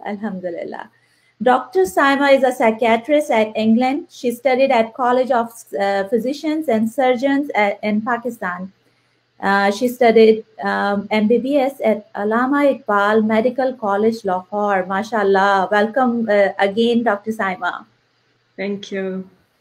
Alhamdulillah. Dr. Saima is a psychiatrist at England. She studied at College of Physicians and Surgeons in Pakistan. She studied MBBS at Allama Iqbal Medical College, Lahore. MashaAllah. Welcome again, Dr. Saima. Thank you.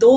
2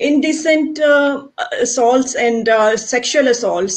Indecent assaults and sexual assaults,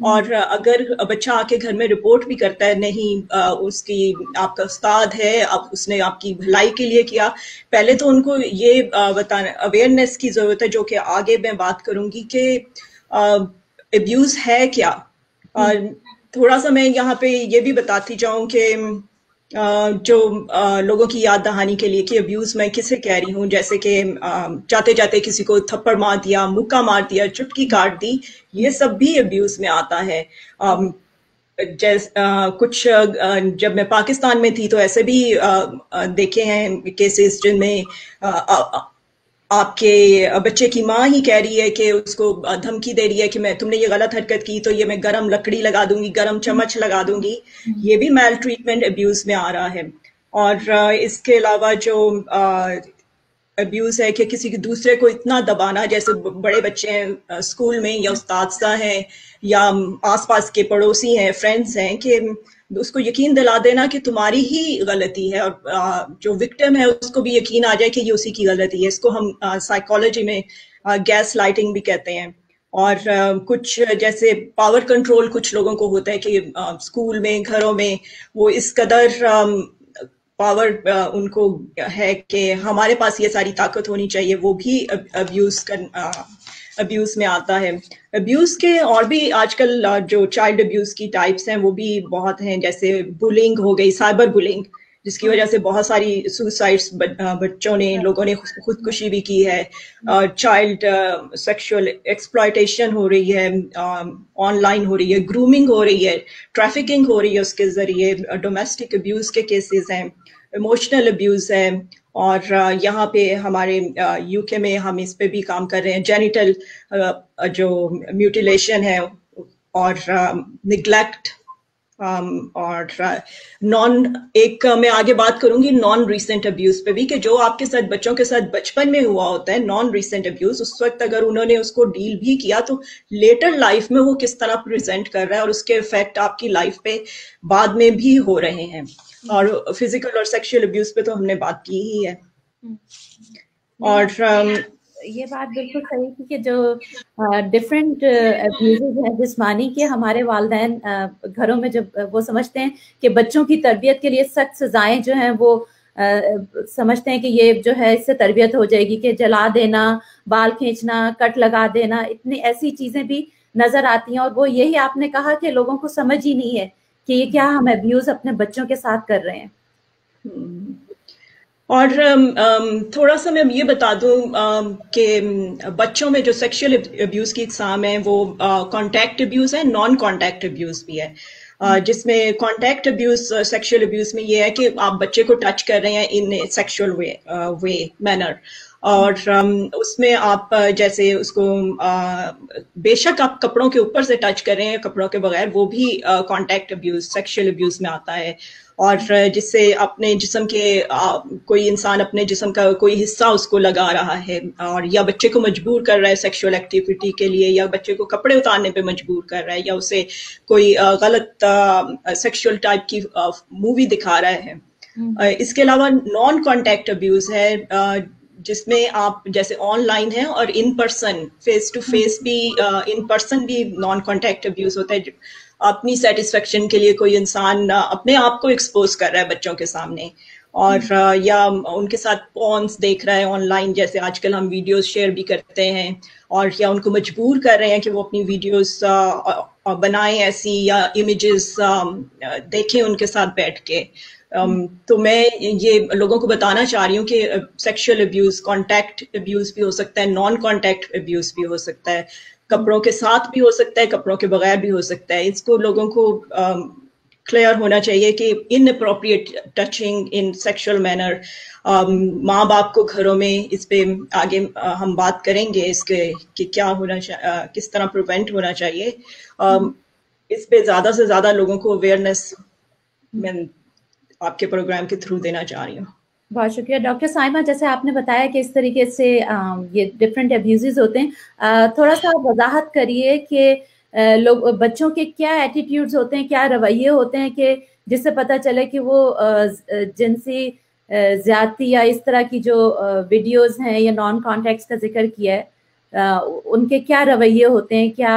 اور اگر بچہ آ کے گھر میں report بھی کرتا ہے نہیں اس کی آپ کا استاد ہے اب اس نے آپ کی بھلائی کے لیے کیا, پہلے تو ان کو یہ بتانا اویئرنیس کی ضرورت ہے, جو کہ آگے میں بات کروں گی کہ ابیوز ہے کیا. تھوڑا سا میں یہاں پہ یہ بھی بتاتی جاؤں کہ جو لوگوں کی یاد دہانی کے لیے کہ ابیوز میں کسے کہہ رہی ہوں, جیسے کہ جاتے جاتے کسی کو تھپڑ مار دیا, مکہ مار دیا, چٹکی کاٹ دی, یہ سب بھی ابیوز میں آتا ہے. کچھ جب میں پاکستان میں تھی تو ایسے بھی دیکھے ہیں کیسز جن میں آپ کے بچے کی ماں ہی کہہ رہی ہے کہ اس کو دھمکی دے رہی ہے کہ تم نے یہ غلط حرکت کی تو یہ میں گرم لکڑی لگا دوں گی, گرم چمچ لگا دوں گی. یہ بھی میل ٹریٹمنٹ ابیوز میں آ رہا ہے. اور اس کے علاوہ جو ابیوز ہے کہ کسی دوسرے کو اتنا دبانا, جیسے بڑے بچے ہیں اسکول میں یا استاذہ ہیں یا آس پاس کے پڑوسی ہیں, فرینڈز ہیں, کہ اس کو یقین دلا دینا کہ تمہاری ہی غلطی ہے, اور جو وکٹم ہے اس کو بھی یقین آ جائے کہ یہ اسی کی غلطی ہے. اس کو ہم سائیکالوجی میں گیس لائٹنگ بھی کہتے ہیں. اور کچھ جیسے پاور کنٹرول کچھ لوگوں کو ہوتا ہے کہ اسکول میں گھروں میں وہ اس قدر پاور ان کو ہے کہ ہمارے پاس یہ ساری طاقت ہونی چاہیے, وہ بھی ابیوز میں آتا ہے. ابیوز کے اور بھی آج کل جو چائلڈ ابیوز کی ٹائپس ہیں وہ بھی بہت ہیں, جیسے بلنگ ہو گئی, سائبر بلنگ, جس کی وجہ سے بہت ساری سوسائڈس بچوں نے, لوگوں نے خودکشی بھی کی ہے. چائلڈ سیکشول ایکسپلائٹیشن ہو رہی ہے, آن لائن ہو رہی ہے, گرومنگ ہو رہی ہے, ٹریفکنگ ہو رہی ہے اس کے ذریعے, ڈومیسٹک ابیوز کے کیسز ہیں, ایموشنل ابیوز ہے. اور یہاں پہ ہمارے یو کے میں ہم اس پہ بھی کام کر رہے ہیں, جینیٹل جو میوٹیلیشن ہے, اور نگلیکٹ, اور ایک میں آگے بات کروں گی نان ریسنٹ ابیوز پہ بھی, کہ جو آپ کے ساتھ بچوں کے ساتھ بچپن میں ہوا ہوتا ہے نان ریسنٹ ابیوز, اس وقت اگر انہوں نے اس کو ڈیل بھی کیا تو لیٹر لائف میں وہ کس طرح پریزنٹ کر رہا ہے, اور اس کے افیکٹ آپ کی لائف پہ بعد میں بھی ہو رہے ہیں. اور فزیکل اور سیکشل ابیوز پہ تو ہم نے بات کی ہی ہے. اور یہ بات بالکل صحیح تھی کہ جو ڈفرینٹ ابیوزز ہیں جسمانی کے, ہمارے والدین گھروں میں جب وہ سمجھتے ہیں کہ بچوں کی تربیت کے لیے سخت سزائیں جو ہیں وہ سمجھتے ہیں کہ یہ جو ہے اس سے تربیت ہو جائے گی, کہ جلا دینا, بال کھینچنا, کٹ لگا دینا, اتنی ایسی چیزیں بھی نظر آتی ہیں. اور وہ یہی آپ نے کہا کہ لوگوں کو سمجھ ہی نہیں ہے کہ یہ کیا ہم ابیوز اپنے بچوں کے ساتھ کر رہے ہیں. اور تھوڑا سا میں یہ بتا دوں کہ بچوں میں جو سیکشل ابیوز کی اقسام ہیں وہ کانٹیکٹ ابیوز ہے, نان کانٹیکٹ ابیوز بھی ہے. جس میں کانٹیکٹ ابیوز سیکشل ابیوز میں یہ ہے کہ آپ بچے کو ٹچ کر رہے ہیں ان سیکشل وے مینر, اور اس میں آپ جیسے اس کو بے شک آپ کپڑوں کے اوپر سے ٹچ کر رہے ہیں, کپڑوں کے بغیر, وہ بھی کانٹیکٹ ابیوز سیکشل ابیوز میں آتا ہے. اور جس سے اپنے جسم کے کوئی انسان اپنے جسم کا کوئی حصہ اس کو لگا رہا ہے, اور یا بچے کو مجبور کر رہا ہے سیکشول ایکٹیویٹی کے لیے, یا بچے کو کپڑے اتارنے پہ مجبور کر رہا ہے, یا اسے کوئی غلط سیکشول ٹائپ کی مووی دکھا رہا ہے. اس کے علاوہ نان کانٹیکٹ ابیوز ہے, جس میں آپ جیسے آن لائن ہے اور in person face to face بھی, ان پرسن بھی نان کانٹیکٹ ابیوز ہوتا ہے. اپنی سیٹسفیکشن کے لیے کوئی انسان اپنے آپ کو ایکسپوز کر رہا ہے بچوں کے سامنے, اور یا ان کے ساتھ پونس دیکھ رہا ہے آن لائن, جیسے آج کل ہم ویڈیوز شیئر بھی کرتے ہیں, اور یا ان کو مجبور کر رہے ہیں کہ وہ اپنی ویڈیوز بنائیں ایسی, یا امیجز دیکھیں ان کے ساتھ بیٹھ کے. تو میں یہ لوگوں کو بتانا چاہ رہی ہوں کہ سیکشل ابیوز کانٹیکٹ ابیوز بھی ہو سکتا ہے, نان کانٹیکٹ ابیوز بھی ہو سکتا ہے, کپڑوں کے ساتھ بھی ہو سکتا ہے, کپڑوں کے بغیر بھی ہو سکتا ہے. اس کو لوگوں کو کلیئر ہونا چاہیے کہ ان appropriate touching in sexual manner, ماں باپ کو گھروں میں اس پہ آگے ہم بات کریں گے اس کے کہ کیا ہونا کس طرح پریونٹ ہونا چاہیے. اس پہ زیادہ سے زیادہ لوگوں کو اویئرنیس میں آپ کے پروگرام کے تھرو دینا چاہ رہی ہوں. بہت شکریہ ڈاکٹر سائمہ. جیسے آپ نے بتایا کہ اس طریقے سے یہ ڈفرینٹ ابیوزز ہوتے ہیں, تھوڑا سا وضاحت کریے کہ لوگ بچوں کے کیا ایٹیٹیوڈز ہوتے ہیں, کیا رویے ہوتے ہیں کہ جس سے پتہ چلے کہ وہ جنسی زیادتی یا اس طرح کی جو ویڈیوز ہیں یا نان کانٹیکٹس کا ذکر کیا ہے, ان کے کیا رویے ہوتے ہیں, کیا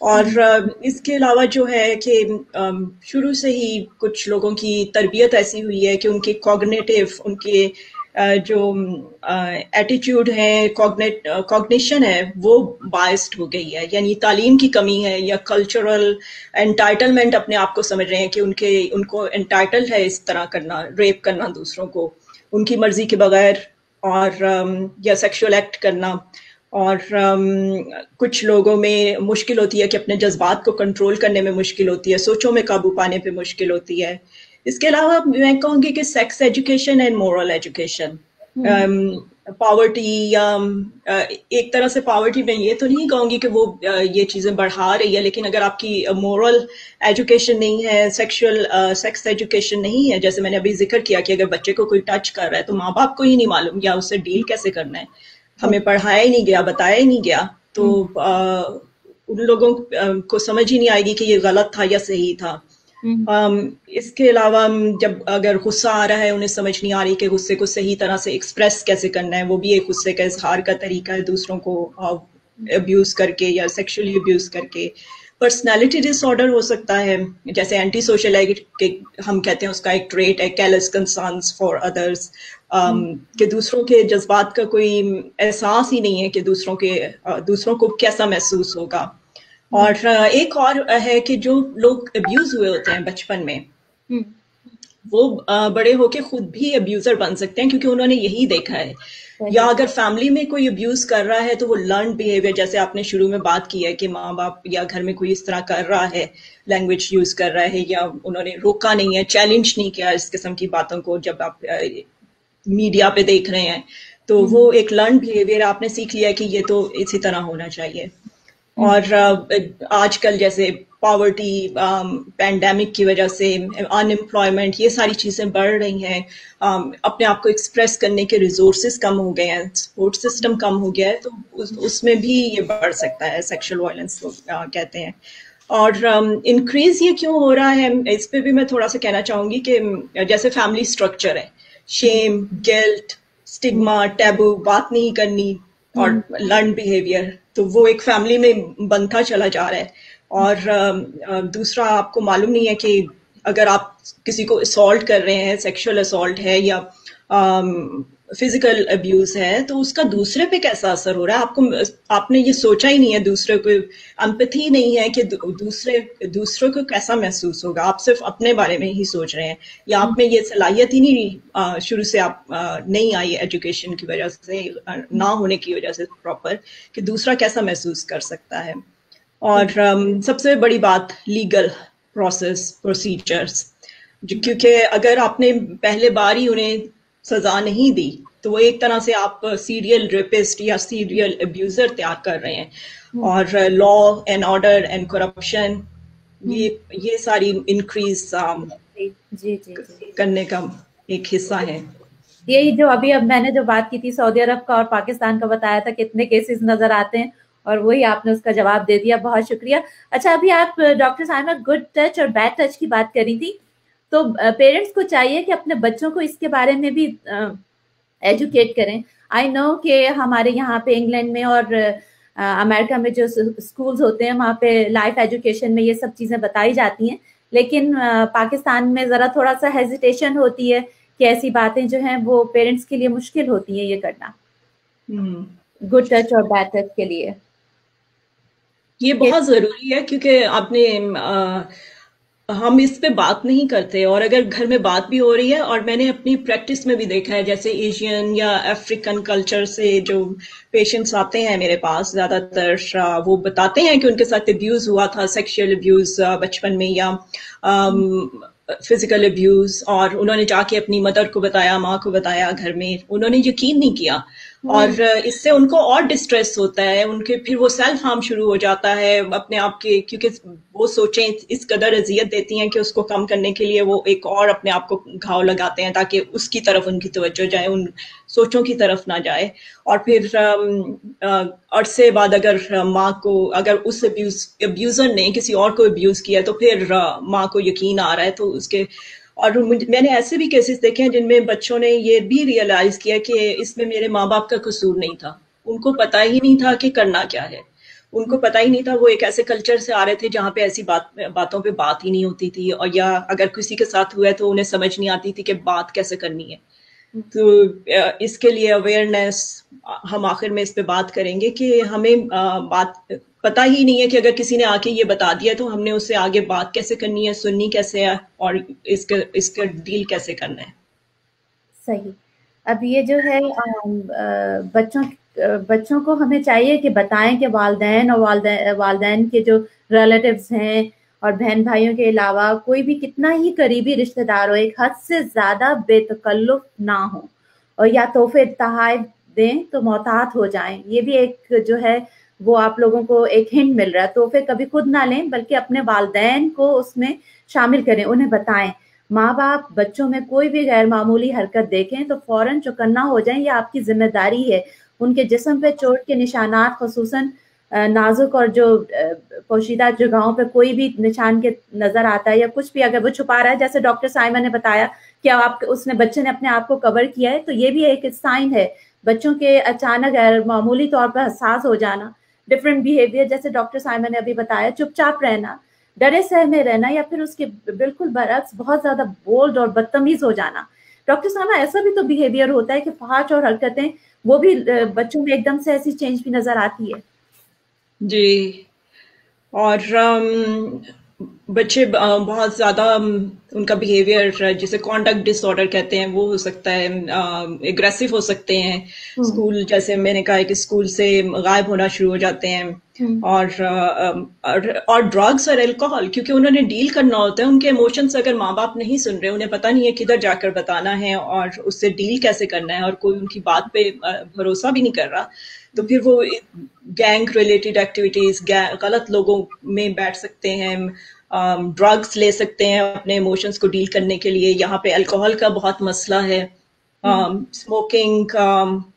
اور اس کے علاوہ جو ہے کہ شروع سے ہی کچھ لوگوں کی تربیت ایسی ہوئی ہے کہ ان کی کوگنیٹیو، ان کے جو ایٹیٹیوڈ ہے، کوگنیشن ہے، وہ بائسڈ ہو گئی ہے. یعنی تعلیم کی کمی ہے یا کلچرل انٹائٹلمنٹ اپنے آپ کو سمجھ رہے ہیں کہ ان کو انٹائٹلڈ ہے اس طرح کرنا، ریپ کرنا دوسروں کو ان کی مرضی کے بغیر، اور یا سیکشول ایکٹ کرنا. اور کچھ لوگوں میں مشکل ہوتی ہے کہ اپنے جذبات کو کنٹرول کرنے میں مشکل ہوتی ہے، سوچوں میں قابو پانے پہ مشکل ہوتی ہے. اس کے علاوہ میں کہوں گی کہ sex education and moral education, poverty, یا ایک طرح سے پاورٹی میں یہ تو نہیں کہوں گی کہ وہ یہ چیزیں بڑھا رہی ہے، لیکن اگر آپ کی مورل ایجوکیشن نہیں ہے، سیکس ایجوکیشن نہیں ہے، جیسے میں نے ابھی ذکر کیا کہ اگر بچے کو کوئی ٹچ کر رہا ہے تو ماں باپ کو ہی نہیں معلوم یا اس سے ڈیل کیسے کرنا ہے، ہمیں پڑھایا ہی نہیں گیا، بتایا ہی نہیں گیا، تو ان لوگوں کو سمجھ ہی نہیں آئے گی کہ یہ غلط تھا یا صحیح تھا. اس کے علاوہ جب اگر غصہ آ رہا ہے، انہیں سمجھ نہیں آ رہی کہ غصے کو صحیح طرح سے ایکسپریس کیسے کرنا ہے، وہ بھی ایک غصے کا اظہار کا طریقہ ہے، دوسروں کو ابیوز کر کے یا سیکشولی ابیوز کر کے. پرسنالٹی ڈس آرڈر ہو سکتا ہے، جیسے اینٹی سوشل ہم کہتے ہیں، اس کا ایک ٹریٹ ہے کیرلیس کنسرنس فار ادرس، کہ دوسروں کے جذبات کا کوئی احساس ہی نہیں ہے کہ دوسروں کو کیسا محسوس ہوگا. اور ایک اور ہے کہ جو لوگ ابیوز ہوئے ہوتے ہیں بچپن میں، وہ بڑے ہو کے خود بھی ابیوزر بن سکتے ہیں، کیونکہ انہوں نے یہی دیکھا ہے. یا اگر فیملی میں کوئی ابیوز کر رہا ہے تو وہ لرنڈ بیہیویئر، جیسے آپ نے شروع میں بات کی ہے کہ ماں باپ یا گھر میں کوئی اس طرح کر رہا ہے، لینگویج یوز کر رہا ہے، یا انہوں نے روکا نہیں ہے، چیلنج نہیں کیا اس قسم کی باتوں کو. جب آپ میڈیا پہ دیکھ رہے ہیں تو وہ ایک لرنڈ بیہیویئر آپ نے سیکھ لیا کہ یہ تو اسی طرح ہونا چاہیے. اور آج کل جیسے پاورٹی، پینڈیمک کی وجہ سے ان امپلائمنٹ، یہ ساری چیزیں بڑھ رہی ہیں، اپنے آپ کو ایکسپریس کرنے کے ریسورسز کم ہو گئے ہیں، سپورٹ سسٹم کم ہو گیا ہے، تو اس میں بھی یہ بڑھ سکتا ہے، سیکشل وائلنس کہتے ہیں. اور انکریز یہ کیوں ہو رہا ہے، اس پہ بھی میں تھوڑا سا کہنا چاہوں گی کہ جیسے فیملی اسٹرکچر ہے، شیم، گلٹ، اسٹگما، ٹیبو، بات نہیں کرنی، اور لرن بیہیویئر، تو وہ ایک فیملی میں بنتا چلا جا رہا ہے. اور دوسرا، آپ کو معلوم نہیں ہے کہ اگر آپ کسی کو اسالٹ کر رہے ہیں، سیکشل اسالٹ ہے یا فزیکل ابیوز ہے، تو اس کا دوسرے پہ کیسا اثر ہو رہا ہے. آپ نے یہ سوچا ہی نہیں ہے، دوسرے کو امپیتھی نہیں ہے کہ دوسرے کو کیسا محسوس ہوگا. آپ صرف اپنے بارے میں ہی سوچ رہے ہیں، یا آپ میں یہ صلاحیت ہی نہیں، شروع سے آپ نہیں آئی ایجوکیشن کی وجہ سے، نہ ہونے کی وجہ سے پراپر، کہ دوسرا کیسا محسوس کر سکتا ہے. اور سب سے بڑی بات، لیگل پروسیجرز، کیونکہ اگر آپ نے پہلے بار ہی انہیں سزا نہیں دی تو وہ ایک طرح سے آپ سیریل ریپسٹ یا سیریل ابیوزر تیار کر رہے ہیں. اور law and order and corruption, یہ ساری انکریز کرنے کا ایک حصہ ہے. یہی جو اب میں نے جو بات کی تھی سعودی عرب کا اور پاکستان کا، بتایا تھا کتنے کیسز نظر آتے ہیں، اور وہی آپ نے اس کا جواب دے دیا. بہت شکریہ. اچھا، ابھی آپ ڈاکٹر سائمہ گڈ ٹچ اور بیڈ ٹچ کی بات کری تھی، تو پیرنٹس کو چاہیے کہ اپنے بچوں کو اس کے بارے میں بھی ایجوکیٹ کریں. آئی نو کہ ہمارے یہاں پہ انگلینڈ میں اور امریکہ میں جو اسکولز ہوتے ہیں وہاں پہ لائف ایجوکیشن میں یہ سب چیزیں بتائی جاتی ہیں، لیکن پاکستان میں ذرا تھوڑا سا ہیزیٹیشن ہوتی ہے کہ ایسی باتیں جو ہیں وہ پیرنٹس کے لیے مشکل ہوتی ہیں یہ کرنا، گڈ ٹچ اور بیڈ ٹچ کے لیے. یہ بہت ضروری ہے، کیونکہ آپ نے ہم اس پہ بات نہیں کرتے، اور اگر گھر میں بات بھی ہو رہی ہے، اور میں نے اپنی پریکٹس میں بھی دیکھا ہے، جیسے ایشین یا افریقن کلچر سے جو پیشنٹس آتے ہیں میرے پاس، زیادہ تر وہ بتاتے ہیں کہ ان کے ساتھ ابیوز ہوا تھا، سیکشل ابیوز بچپن میں، یا فزیکل ابیوز، اور انہوں نے جا کے اپنی مدر کو بتایا، ماں کو بتایا، گھر میں انہوں نے یقین نہیں کیا، اور اس سے ان کو اور ڈسٹریس ہوتا ہے، ان کے پھر وہ سیلف ہارم شروع ہو جاتا ہے اپنے آپ کے، کیونکہ وہ سوچیں اس قدر اذیت دیتی ہیں کہ اس کو کم کرنے کے لیے وہ ایک اور اپنے آپ کو گھاؤ لگاتے ہیں تاکہ اس کی طرف ان کی توجہ جائے، ان سوچوں کی طرف نہ جائے. اور پھر عرصے بعد اگر ماں کو، اگر اس ابیوزر نے کسی اور کو ابیوز کیا تو پھر ماں کو یقین آ رہا ہے، تو اس کے، اور میں نے ایسے بھی کیسز دیکھے ہیں جن میں بچوں نے یہ بھی ریئلائز کیا کہ اس میں میرے ماں باپ کا قصور نہیں تھا، ان کو پتہ ہی نہیں تھا کہ کرنا کیا ہے. ان کو پتہ ہی نہیں تھا. وہ ایک ایسے کلچر سے آ رہے تھے جہاں پہ ایسی باتوں پہ بات ہی نہیں ہوتی تھی, اور یا اگر کسی کے ساتھ ہوا ہے تو انہیں سمجھ نہیں آتی تھی کہ بات کیسے کرنی ہے. تو اس کے لیے اویئرنیس ہم آخر میں اس پہ بات کریں گے کہ ہمیں بات پتہ ہی نہیں ہے کہ اگر کسی نے آ کے یہ بتا دیا تو ہم نے اس سے آگے بات کیسے کرنی ہے, سننی کیسے ہے, اور اس کا ڈیل کیسے کرنا ہے. صحیح. اب یہ جو ہے بچوں کو ہمیں چاہیے کہ بتائیں کہ والدین اور والدین کے جو ریلیٹیوز ہیں اور بہن بھائیوں کے علاوہ کوئی بھی کتنا ہی قریبی رشتہ دار ہو, ایک حد سے زیادہ بے تکلف نہ ہو, اور یا تحفے تحائف دیں تو محتاط ہو جائیں. یہ بھی ایک جو ہے وہ آپ لوگوں کو ایک ہنٹ مل رہا ہے. تحفے کبھی خود نہ لیں بلکہ اپنے والدین کو اس میں شامل کریں, انہیں بتائیں. ماں باپ بچوں میں کوئی بھی غیر معمولی حرکت دیکھیں تو فوراً چوکنا ہو جائیں, یہ آپ کی ذمہ داری ہے. ان کے جسم پہ چوٹ کے نشانات, خصوصاً نازک اور جو پوشیدہ جگہوں پہ کوئی بھی نشان کے نظر آتا ہے یا کچھ بھی اگر وہ چھپا رہا ہے, جیسے ڈاکٹر سائمہ نے بتایا کہ بچے نے اپنے آپ کو کور کیا ہے, تو یہ بھی ایک سائن ہے. بچوں کے اچانک غیر معمولی طور پر حساس ہو جانا, ڈفرینٹ بیہیویئر, جیسے ڈاکٹر سائمہ نے ابھی بتایا, چپ چاپ رہنا, ڈرے سہمے رہنا, یا پھر اس کے بالکل برعکس بہت زیادہ بولڈ اور بدتمیز ہو جانا. ڈاکٹر سائمہ ایسا بھی تو بیہیویئر ہوتا ہے کہ فحش اور حرکتیں وہ بھی بچوں میں ایک دم سے ایسی چینج بھی نظر آتی ہے. جی. اور بچے بہت زیادہ ان کا بیہیویئر جسے کانڈکٹ ڈس آرڈر کہتے ہیں وہ ہو سکتا ہے, اگریسو ہو سکتے ہیں. اسکول جیسے میں نے کہا کہ اسکول سے غائب ہونا شروع ہو جاتے ہیں, اور ڈرگس اور الکوہول, کیونکہ انہوں نے ڈیل کرنا ہوتا ہے ان کے ایموشنس. اگر ماں باپ نہیں سن رہے, انہیں پتہ نہیں ہے کدھر جا کر بتانا ہے اور اس سے ڈیل کیسے کرنا ہے, اور کوئی ان کی بات پہ بھروسہ بھی نہیں کر رہا, تو پھر وہ گینگ ریلیٹڈ ایکٹیویٹیز, غلط لوگوں میں بیٹھ سکتے ہیں, ڈرگس لے سکتے ہیں اپنے ایموشنس کو ڈیل کرنے کے لیے. یہاں پہ الکوہول کا بہت مسئلہ ہے, اسموکنگ,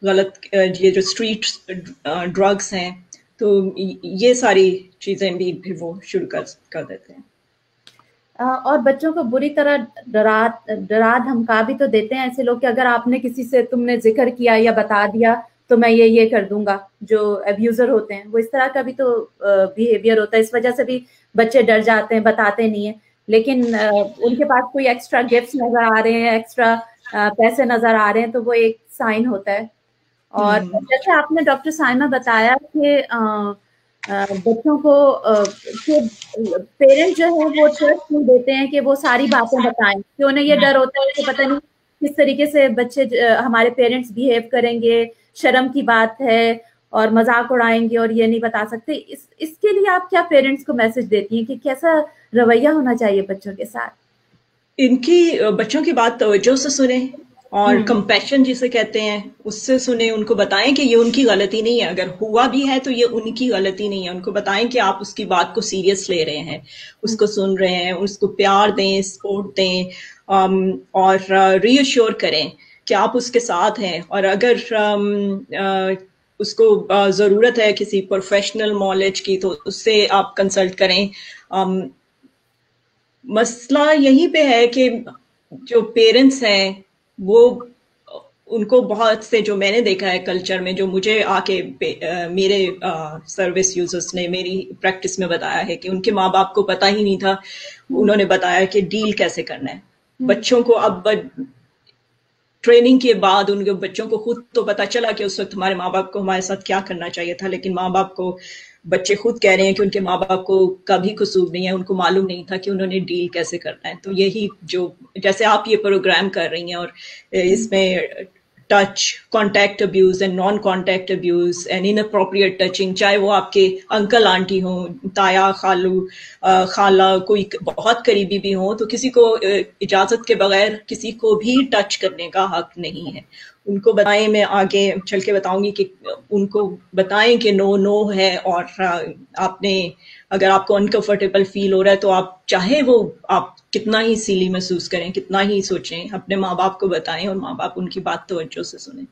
غلط یہ جو اسٹریٹ ڈرگس ہیں, تو یہ ساری چیزیں بھی پھر وہ شروع کر دیتے ہیں. اور بچوں کو بری طرح ڈرا دھمکا بھی تو دیتے ہیں ایسے لوگ کہ اگر آپ نے کسی سے تم نے ذکر کیا یا بتا دیا تو میں یہ کر دوں گا. جو ابیوزر ہوتے ہیں وہ اس طرح کا بھی تو بیہیویئر ہوتا ہے, اس وجہ سے بھی بچے ڈر جاتے ہیں, بتاتے نہیں ہیں. لیکن ان کے پاس کوئی ایکسٹرا گفٹس نظر آ رہے ہیں, ایکسٹرا پیسے نظر آ رہے ہیں, تو وہ ایک سائن ہوتا ہے. اور جیسے آپ نے ڈاکٹر سائمہ بتایا کہ بچوں کو پیرنٹ جو ہے وہ ٹرسٹ نہیں دیتے ہیں کہ وہ ساری باتیں بتائیں, کہ انہیں یہ ڈر ہوتا ہے کہ پتہ نہیں کس طریقے سے بچے ہمارے پیرنٹس بیہیو کریں گے, شرم کی بات ہے, اور مذاق اڑائیں گے اور یہ نہیں بتا سکتے. اس کے لیے آپ کیا پیرنٹس کو میسج دیتی ہیں کہ کیسا رویہ ہونا چاہیے بچوں کے ساتھ؟ ان کی بچوں کی بات توجہ سے سنیں, اور کمپیشن جسے کہتے ہیں اس سے سنیں. ان کو بتائیں کہ یہ ان کی غلطی نہیں ہے, اگر ہوا بھی ہے تو یہ ان کی غلطی نہیں ہے. ان کو بتائیں کہ آپ اس کی بات کو سیریس لے رہے ہیں, اس کو سن رہے ہیں, اس کو پیار دیں, سپورٹ دیں, اور ری ایشور کریں کہ آپ اس کے ساتھ ہیں. اور اگر اس کو ضرورت ہے کسی پروفیشنل نالج کی تو اس سے آپ کنسلٹ کریں. مسئلہ یہیں پہ ہے کہ جو پیرنٹس ہیں وہ ان کو بہت سے, جو میں نے دیکھا ہے کلچر میں, جو مجھے آ کے میرے سروس یوزرس نے میری پریکٹس میں بتایا ہے کہ ان کے ماں باپ کو پتہ ہی نہیں تھا. انہوں نے بتایا کہ ڈیل کیسے کرنا ہے بچوں کو. اب ٹریننگ کے بعد ان کے بچوں کو خود تو پتہ چلا کہ اس وقت ہمارے ماں باپ کو ہمارے ساتھ کیا کرنا چاہیے تھا, لیکن ماں باپ کو, بچے خود کہہ رہے ہیں کہ ان کے ماں باپ کو کا بھی قصور نہیں ہے, ان کو معلوم نہیں تھا کہ انہوں نے ڈیل کیسے کرنا ہے. تو یہی جو جیسے آپ یہ پروگرام کر رہی ہیں, اور اس میں touch, contact abuse and non contact abuse and inappropriate touching, چاہے وہ آپ کے انکل آنٹی ہوں, تایا, خالو, خالہ, کوئی بہت قریبی بھی ہوں, تو کسی کو اجازت کے بغیر کسی کو بھی ٹچ کرنے کا حق نہیں ہے. ان کو بتائیں, میں آگے چل کے بتاؤں گی کہ ان کو بتائیں کہ نو ہے, اور آپ نے اگر آپ کو انکمفرٹیبل فیل ہو رہا ہے تو آپ چاہے وہ آپ کتنا ہی سیلی محسوس کریں, کتنا ہی سوچیں, اپنے ماں باپ کو بتائیں, اور ماں باپ ان کی بات توجہ سے سنیں.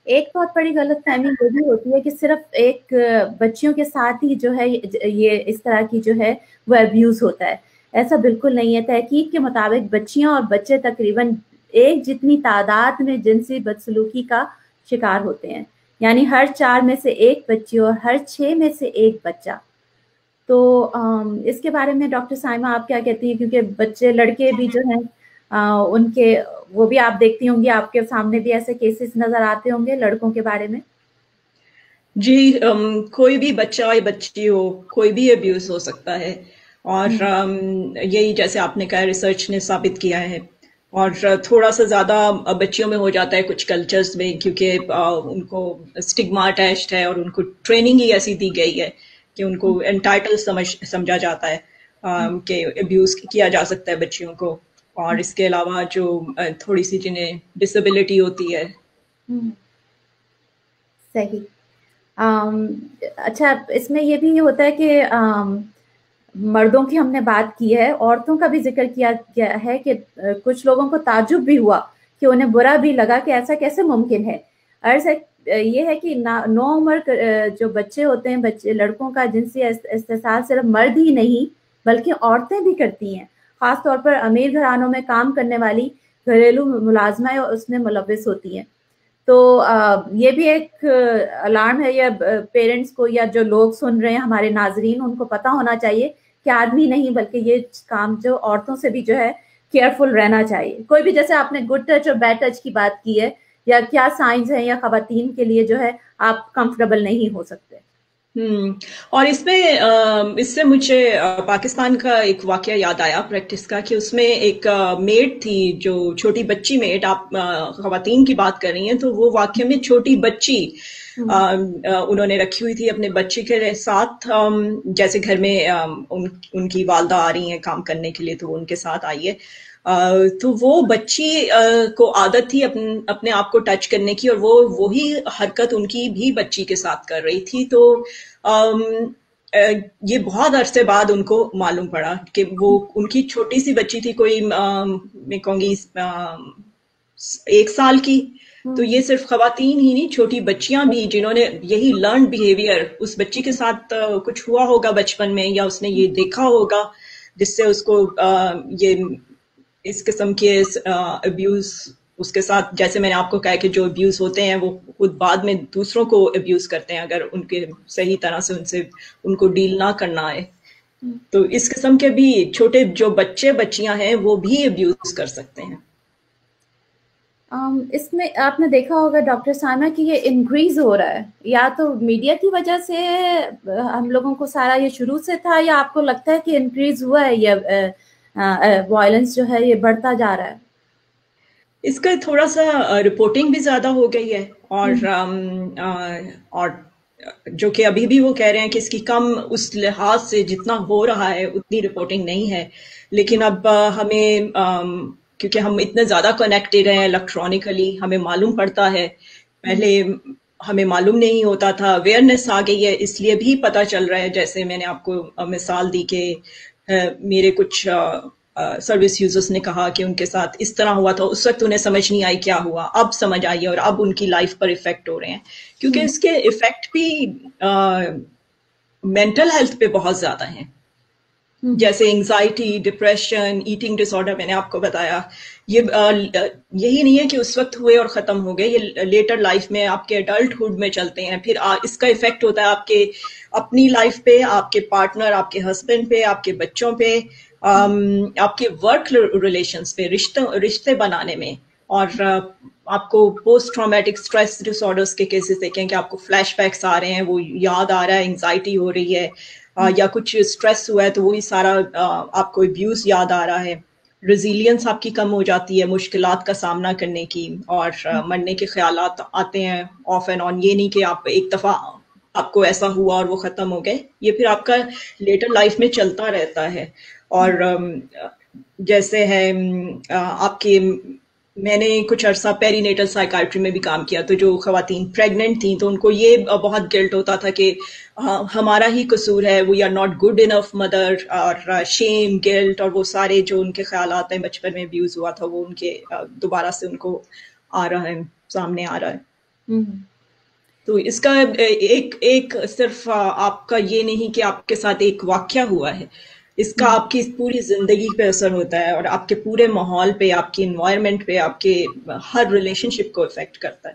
ایک بہت بڑی غلط فہمی یہ بھی ہوتی ہے کہ صرف ایک بچیوں کے ساتھ ہی جو ہے یہ اس طرح کی جو ہے وہ ابیوز ہوتا ہے. ایسا بالکل نہیں ہے. تحقیق کے مطابق بچیاں اور بچے تقریباً ایک جتنی تعداد میں جنسی بدسلوکی کا شکار ہوتے ہیں. یعنی ہر 4 میں سے 1 بچی اور ہر 6 میں سے 1 بچہ. تو اس کے بارے میں ڈاکٹر سائمہ آپ کیا کہتی ہیں؟ کیونکہ بچے لڑکے بھی جو ہیں ان کے وہ بھی آپ دیکھتی ہوں گی، آپ کے سامنے بھی ایسے کیسز نظر آتے ہوں گے لڑکوں کے بارے میں. جی، کوئی بھی بچہ یا بچی ہو، کوئی بھی ابیوز ہو سکتا ہے، اور یہی جیسے آپ نے کہا ریسرچ نے ثابت کیا ہے. اور تھوڑا سا زیادہ بچیوں میں ہو جاتا ہے کچھ کلچرز میں، کیونکہ ان کو اسٹگما اٹیچڈ ہے اور ان کو ٹریننگ ہی ایسی دی گئی ہے کہ ان کو انٹائٹل سمجھا جاتا ہے کہ ابیوز کیا جا سکتا ہے بچیوں کو. اور اس کے علاوہ جو تھوڑی سی جنہیں ڈسیبلٹی ہوتی ہے. صحیح. اچھا، اس میں یہ بھی ہوتا ہے کہ مردوں کی ہم نے بات کی ہے، عورتوں کا بھی ذکر کیا گیا ہے کہ کچھ لوگوں کو تعجب بھی ہوا کہ انہیں برا بھی لگا کہ ایسا کیسے ممکن ہے. عرض یہ ہے کہ نو عمر جو بچے ہوتے ہیں، بچے لڑکوں کا جنسی استحصال صرف مرد ہی نہیں بلکہ عورتیں بھی کرتی ہیں، خاص طور پر امیر گھرانوں میں کام کرنے والی گھریلو ملازمہ اس میں ملوث ہوتی ہیں. تو یہ بھی ایک الارم ہے، یا پیرنٹس کو یا جو لوگ سن رہے ہیں ہمارے ناظرین، ان کو پتہ ہونا چاہیے کہ آدمی نہیں بلکہ یہ کام جو عورتوں سے بھی جو ہے کیئرفل رہنا چاہیے. کوئی بھی، جیسے آپ نے گڈ ٹچ اور بیڈ ٹچ کی بات کی ہے، یا کیا سائنز ہیں یا خواتین کے لیے جو ہے آپ کمفرٹیبل نہیں ہو سکتے. اور اس سے مجھے پاکستان کا ایک واقعہ یاد آیا پریکٹس کا، کہ اس میں ایک میڈ تھی، جو چھوٹی بچی میڈ. آپ خواتین کی بات کر رہی ہیں تو وہ واقعہ میں چھوٹی بچی انہوں نے رکھی ہوئی تھی اپنے بچے کے ساتھ. جیسے گھر میں ان کی والدہ آ رہی ہیں کام کرنے کے لیے تو وہ ان کے ساتھ آئی ہے. تو وہ بچی کو عادت تھی اپنے آپ کو ٹچ کرنے کی، اور وہ وہی حرکت ان کی بھی بچی کے ساتھ کر رہی تھی. تو یہ بہت عرصے بعد ان کو معلوم پڑا کہ وہ ان کی چھوٹی سی بچی تھی، کوئی میں کہوں گی 1 سال کی. تو یہ صرف خواتین ہی نہیں، چھوٹی بچیاں بھی جنہوں نے یہی لرنڈ بیہیویئر، اس بچی کے ساتھ کچھ ہوا ہوگا بچپن میں، یا اس نے یہ دیکھا ہوگا جس سے اس کو یہ اس قسم کے ابیوز اس کے ساتھ، جیسے میں نے آپ کو کہا کہ جو ابیوز ہوتے ہیں وہ خود بعد میں دوسروں کو ابیوز کرتے ہیں اگر ان کے صحیح طرح سے ان کو ڈیل نہ کرنا آئے. تو اس قسم کے بھی چھوٹے جو بچیاں ہیں وہ بھی ابیوز کر سکتے ہیں. اس میں آپ نے دیکھا ہوگا ڈاکٹر سائمہ کہ یہ انکریز ہو رہا ہے، یا تو میڈیا کی وجہ سے ہم لوگوں کو سارا یہ شروع سے تھا، یا آپ کو لگتا ہے کہ انکریز ہوا ہے یہ وائلنس جو ہے یہ بڑھتا جا رہا ہے؟ اس کا تھوڑا سا رپورٹنگ بھی زیادہ ہو گئی ہے، اور جو کہ ابھی بھی وہ کہہ رہے ہیں کہ اس کی کم اس لحاظ سے جتنا ہو رہا ہے اتنی رپورٹنگ نہیں ہے. لیکن اب ہمیں کیونکہ ہم اتنے زیادہ کنیکٹڈ ہیں الیکٹرانکلی، ہمیں معلوم پڑتا ہے. پہلے ہمیں معلوم نہیں ہوتا تھا، اویئرنیس آ گئی ہے، اس لیے بھی پتہ چل رہا ہے. جیسے میں نے آپ کو مثال دی کہ میرے کچھ سروس یوزرز نے کہا کہ ان کے ساتھ اس طرح ہوا تھا، اس وقت انہیں سمجھ نہیں آئی کیا ہوا، اب سمجھ آئی اور اب ان کی لائف پر افیکٹ ہو رہے ہیں. کیونکہ اس کے افیکٹ بھی مینٹل ہیلتھ پہ بہت زیادہ ہیں، جیسے انگزائٹی، ڈپریشن، ایٹنگ ڈس آرڈر. میں نے آپ کو بتایا یہ یہی نہیں ہے کہ اس وقت ہوئے اور ختم ہو گئے، یہ لیٹر لائف میں آپ کے ایڈلٹہڈ میں چلتے ہیں. پھر اس کا افیکٹ ہوتا ہے آپ کے اپنی لائف پہ، آپ کے پارٹنر، آپ کے ہسبینڈ پہ، آپ کے بچوں پہ، آپ کے ورک ریلیشنز پہ، رشتے بنانے میں. اور آپ کو post traumatic stress dis orders کے کیسز دیکھیں کہ آپ کو فلیش بیکس آ رہے ہیں، وہ یاد آ رہا ہے، انگزائٹی ہو رہی ہے، یا کچھ اسٹریس ہوا ہے تو وہی سارا آپ کو ابیوز یاد آ رہا ہے. ریزیلینس آپ کی کم ہو جاتی ہے مشکلات کا سامنا کرنے کی، اور مرنے کے خیالات آتے ہیں آف اینڈ آن. یہ نہیں کہ آپ ایک دفعہ آپ کو ایسا ہوا اور وہ ختم ہو گئے، یہ پھر آپ کا لیٹر لائف میں چلتا رہتا ہے. اور جیسے ہے آپ کے، میں نے کچھ عرصہ پیری نیٹل سائیکائٹری میں بھی کام کیا، تو جو خواتین پریگننٹ تھیں تو ان کو یہ بہت گلٹ ہوتا تھا کہ ہمارا ہی قصور ہے، we are not good enough mother, اور شیم، گلٹ، اور وہ سارے جو ان کے خیالات ہیں بچپن میں ابیوز ہوا تھا وہ ان کے دوبارہ سے ان کو آ رہا ہے، سامنے آ رہا ہے. تو اس کا ایک صرف آپ کا یہ نہیں کہ آپ کے ساتھ ایک واقعہ ہوا ہے، اس کا آپ کی پوری زندگی پہ اثر ہوتا ہے، اور آپ کے پورے ماحول پہ، آپ کی انوائرمنٹ پہ، آپ کے ہر ریلیشن شپ کو افیکٹ کرتا ہے.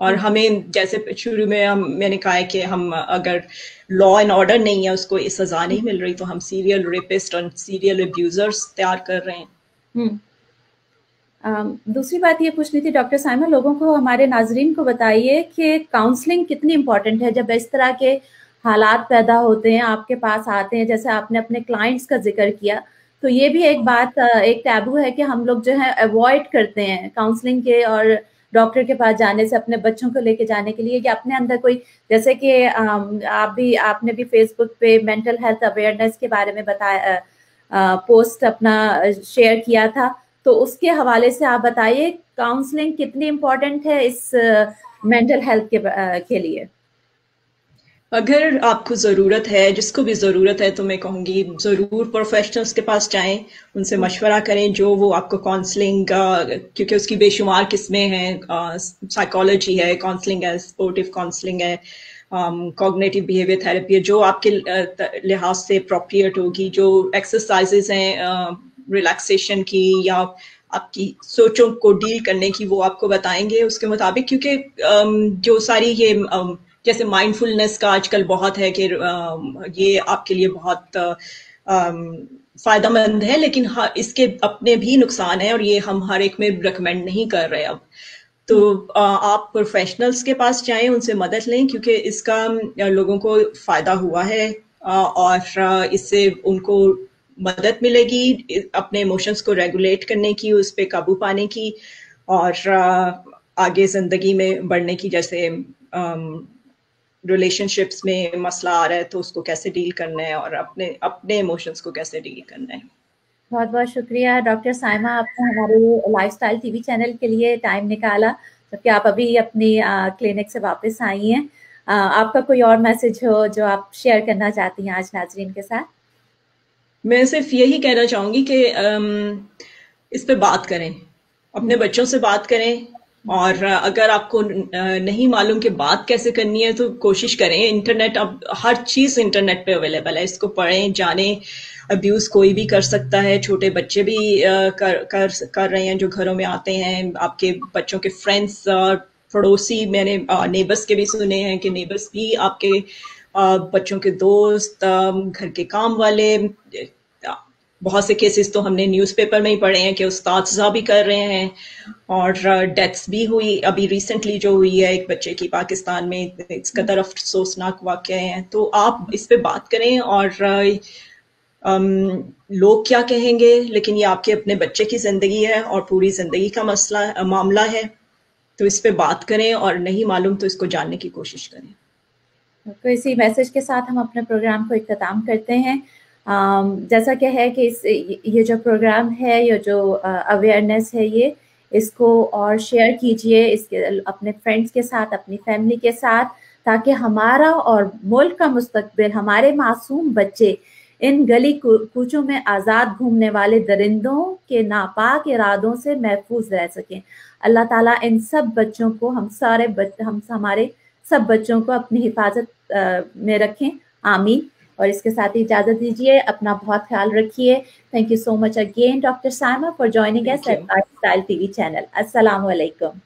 اور ہمیں جیسے شروع میں میں نے کہا ہے کہ ہم اگر لا اینڈ آرڈر نہیں ہے، اس کو سزا نہیں مل رہی، تو ہم سیریل ریپسٹ اور سیریل ابیوزرز تیار کر رہے ہیں. دوسری بات یہ پوچھنی تھی ڈاکٹر سائمہ، لوگوں کو، ہمارے ناظرین کو بتائیے کہ کاؤنسلنگ کتنی امپورٹنٹ ہے جب اس طرح کے حالات پیدا ہوتے ہیں، آپ کے پاس آتے ہیں، جیسے آپ نے اپنے کلائنٹس کا ذکر کیا، تو یہ بھی ایک بات، ایک ٹیبو ہے کہ ہم لوگ جو ہے اوائڈ کرتے ہیں کاؤنسلنگ کے اور ڈاکٹر کے پاس جانے سے، اپنے بچوں کو لے کے جانے کے لیے، کہ اپنے اندر کوئی، جیسے کہ آپ نے بھی فیس بک پہ مینٹل ہیلتھ اویئرنیس کے بارے میں بتایا، پوسٹ اپنا شیئر کیا تھا، تو اس کے حوالے سے آپ بتائیے کاؤنسلنگ کتنی امپورٹنٹ ہے اس مینٹل ہیلتھ کے لیے. اگر آپ کو ضرورت ہے، جس کو بھی ضرورت ہے، تو میں کہوں گی ضرور پروفیشنلز کے پاس جائیں، ان سے مشورہ کریں، جو وہ آپ کو کاؤنسلنگ، کیونکہ اس کی بے شمار قسمیں ہیں، سائیکالوجی ہے، کاؤنسلنگ ہے، سپورٹیو کاؤنسلنگ ہے، کوگنیٹو بیہیویئر تھراپی ہے، جو آپ کے لحاظ سے اپروپریٹ ہوگی، جو ایکسرسائزز ہیں ریلیکسیشن کی یا آپ کی سوچوں کو ڈیل کرنے کی، وہ آپ کو بتائیں گے اس کے مطابق. کیونکہ جو ساری یہ جیسے مائنڈ فلنس کا آج کل بہت ہے کہ یہ آپ کے لیے بہت فائدہ مند ہے، لیکن اس کے اپنے بھی نقصان ہیں، اور یہ ہم ہر ایک میں ریکمینڈ نہیں کر رہے اب. تو آپ پروفیشنلز کے پاس جائیں، ان سے مدد لیں، کیونکہ اس کا لوگوں کو فائدہ ہوا ہے، اور اس سے ان کو مدد ملے گی اپنے ایموشنز کو ریگولیٹ کرنے کی، اس پہ قابو پانے کی، اور آگے زندگی میں بڑھنے کی. جیسے ریلیشن شپس میں مسئلہ آ رہا ہے تو اس کو کیسے ڈیل کرنا ہے، اور اپنے ایموشنز کو کیسے ڈیل کرنا ہے. بہت بہت شکریہ ڈاکٹر سائمہ، آپ نے ہمارے life style T V channel کے لیے ٹائم نکالا، جبکہ آپ ابھی اپنی کلینک سے واپس آئی ہیں. آپ کا کوئی اور میسج ہو جو آپ شیئر کرنا چاہتی ہیں آج ناظرین کے ساتھ؟ میں صرف یہی کہنا چاہوں گی کہ اس پہ بات کریں، اپنے بچوں سے بات کریں، اور اگر آپ کو نہیں معلوم کہ بات کیسے کرنی ہے تو کوشش کریں. انٹرنیٹ، اب ہر چیز انٹرنیٹ پہ اویلیبل ہے، اس کو پڑھیں، جانیں. ابیوز کوئی بھی کر سکتا ہے، چھوٹے بچے بھی کر رہے ہیں جو گھروں میں آتے ہیں. آپ کے بچوں کے فرینڈس، پڑوسی، میں نے نیبرس کے بھی سنے ہیں کہ نیبرس بھی آپ کے بچوں کے دوست، گھر کے کام والے. بہت سے کیسز تو ہم نے نیوز پیپر میں ہی پڑھے ہیں کہ اساتذہ بھی کر رہے ہیں، اور ڈیتھس بھی ہوئی ابھی ریسنٹلی جو ہوئی ہے ایک بچے کی پاکستان میں. اس قدر افسوسناک واقعے ہیں. تو آپ اس پہ بات کریں، اور لوگ کیا کہیں گے، لیکن یہ آپ کے اپنے بچے کی زندگی ہے اور پوری زندگی کا معاملہ ہے. تو اس پہ بات کریں، اور نہیں معلوم تو اس کو جاننے کی کوشش کریں. تو اسی میسج کے ساتھ ہم اپنے پروگرام کو اختتام کرتے ہیں. جیسا کہ ہے کہ یہ جو پروگرام ہے، یہ جو اویئرنیس ہے، یہ اس کو اور شیئر کیجئے اس کے اپنے فرینڈس کے ساتھ، اپنی فیملی کے ساتھ، تاکہ ہمارا اور ملک کا مستقبل، ہمارے معصوم بچے ان گلی کوچوں میں آزاد گھومنے والے درندوں کے ناپاک ارادوں سے محفوظ رہ سکیں. اللہ تعالیٰ ان سب بچوں کو، ہمارے سب بچوں کو اپنی حفاظت میں رکھیں. آمین. اور اس کے ساتھ ہی اجازت دیجیے. اپنا بہت خیال رکھیے. Thank you so much again doctor Saima for joining us at lifestyle T V channel. السلام علیکم.